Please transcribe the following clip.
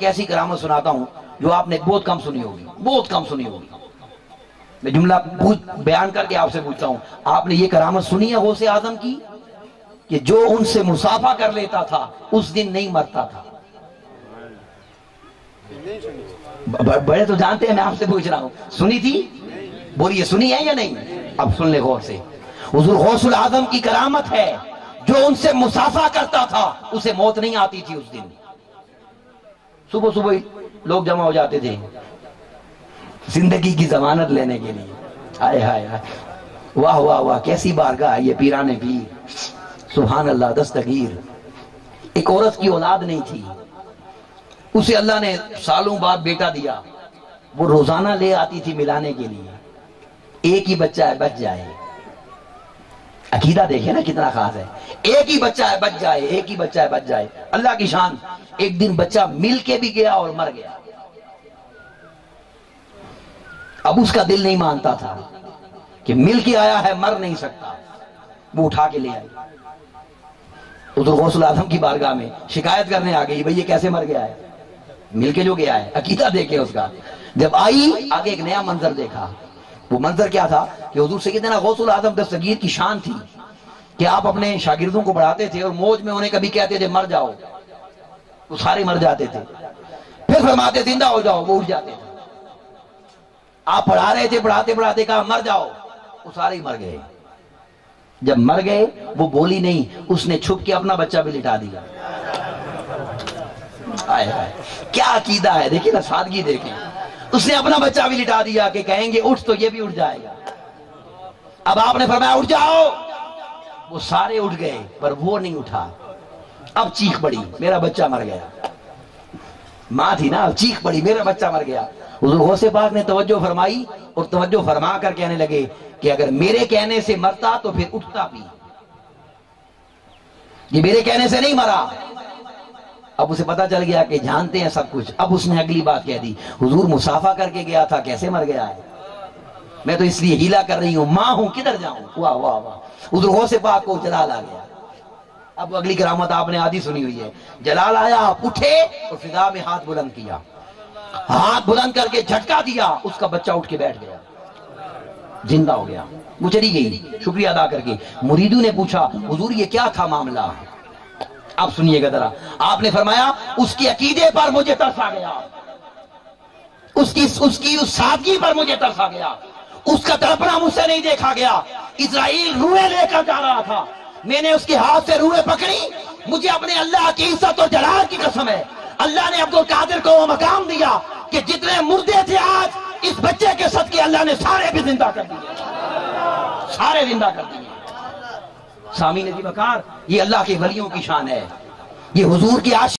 ایک ایسی کرامت سناتا ہوں جو آپ نے بہت کم سنی ہوگی، بہت کم سنی ہوگی۔ میں جملہ بیان کر کے آپ سے پوچھتا ہوں، آپ نے یہ کرامت سنی ہے غوث اعظم کی کہ جو ان سے مصافحہ کر لیتا تھا اس دن نہیں مرتا تھا؟ بڑے تو جانتے ہیں، میں آپ سے پوچھ رہا ہوں، سنی تھی؟ بولیے سنی ہے یا نہیں؟ اب سن لے غور سے، حضور غوث العظم کی کرامت ہے جو ان سے مصافحہ کرتا تھا اسے موت نہیں آتی تھی اس دن۔ صبح صبح لوگ جمع ہو جاتے تھے زندگی کی ضمانت لینے کے لیے، ہائے ہائے ہائے، واہ واہ واہ، کیسی بارگاہ ہے یہ پیران پیر، سبحان اللہ دستگیر۔ ایک عورت کی اولاد نہیں تھی، اسے اللہ نے سالوں بعد بیٹا دیا، وہ روزانہ لے آتی تھی ملانے کے لیے، ایک ہی بچہ ہے بچ جائے، عقیدہ دیکھیں نا کتنا خاص ہے، ایک ہی بچہ ہے بچ جائے، ایک ہی بچہ ہے بچ جائے، اللہ کی شان۔ ایک دن بچہ مل کے بھی گیا اور مر گیا، اب اس کا دل نہیں مانتا تھا کہ مل کے آیا ہے مر نہیں سکتا، وہ اٹھا کے لے آئی حضور غوث العظم کی بارگاہ میں، شکایت کرنے آ گئی، بھئی یہ کیسے مر گیا ہے؟ مل کے جو گیا ہے، عقیدہ دیکھے اس کا۔ جب آئی آگے ایک نیا منظر دیکھا، وہ منظر کیا تھا کہ حضور سیدنا غوث العظم دستگیر کی شان تھی کہ آپ اپنے شاگردوں کو پڑھاتے تھے اور موج میں انہیں کبھی کہتے تھے مر جاؤ، وہ سارے مر جاتے تھے، پھر فرماتے زندہ ہو جاؤ، وہ اٹھ جاتے تھے۔ آپ پڑھا رہے تھے، پڑھاتے پڑھاتے کہا مر جاؤ، وہ سارے ہی مر گئے۔ جب مر گئے وہ بولی نہیں، اس نے چھپ کے اپنا بچہ بھی لٹا دیا۔ آئے آئے کیا عقیدہ ہے، دیکھیں نا سادگی دیکھیں، اس نے اپنا بچہ بھی لٹا دیا کہ کہیں گے اٹھ تو یہ بھی اٹھ جائے گا۔ اب آپ نے فرمایا اٹھ جاؤ، وہ سارے اٹھ گئے پر وہ نہیں اٹھا، اب چیخ پڑی میرا بچہ مر گیا، ماں تھی نا، چیخ پڑی میرا بچہ مر گیا۔ حضور غوث پاک نے توجہ فرمائی اور توجہ فرما کر کہنے لگے کہ اگر میرے کہنے سے مرتا تو پھر اٹھتا بھی، یہ میرے کہنے سے نہیں مرا۔ اب اسے پتا چل گیا کہ جانتے ہیں سب کچھ، اب اس نے اگلی بات کہہ دی، حضور مصافحہ کر کے گیا تھا کیسے مر گیا ہے؟ میں تو اس لیے ہیلا کر رہی ہوں، ماں ہوں کدھر جاؤں؟ واہ واہ واہ، حضور غوث پاک کو جلال آ گیا۔ اب اگلی کرامت آپ نے آدھی سنی ہوئی ہے، جلال آیا، آپ اٹھے اور فضا میں ہاتھ بلند کیا، ہاتھ بلند کر کے جھٹکا دیا، اس کا بچہ اٹھ کے بیٹھ گیا، زندہ ہو گیا، وہ چلی گئی شکریہ ادا کر کے۔ مریدوں نے پوچھا حضور یہ کیا تھا معاملہ؟ اب سنیے گا ذرا، آپ نے فرمایا اس کی عقیدے پر مجھے ترس آ گیا، اس کی اس سادگی پر مجھے ترس آ گیا، اس کا تڑپنا مجھ سے نہیں دیکھا گیا۔ اسرائیل روئے لے کر جا رہا تھا، میں نے اس کے ہاتھ سے روئے پکڑی، مجھے اپنے اللہ کی عزت اور جلال کی قسم ہے، اللہ نے عبد القادر کو وہ مقام دیا کہ جتنے مردے تھے آج اس بچے کے صدقے اللہ نے سارے بھی زندہ کر دیے، سارے زندہ کر دیے۔ سامعین عزیز وقار، یہ اللہ کے ولیوں کی شان ہے، یہ حضور کی عاشق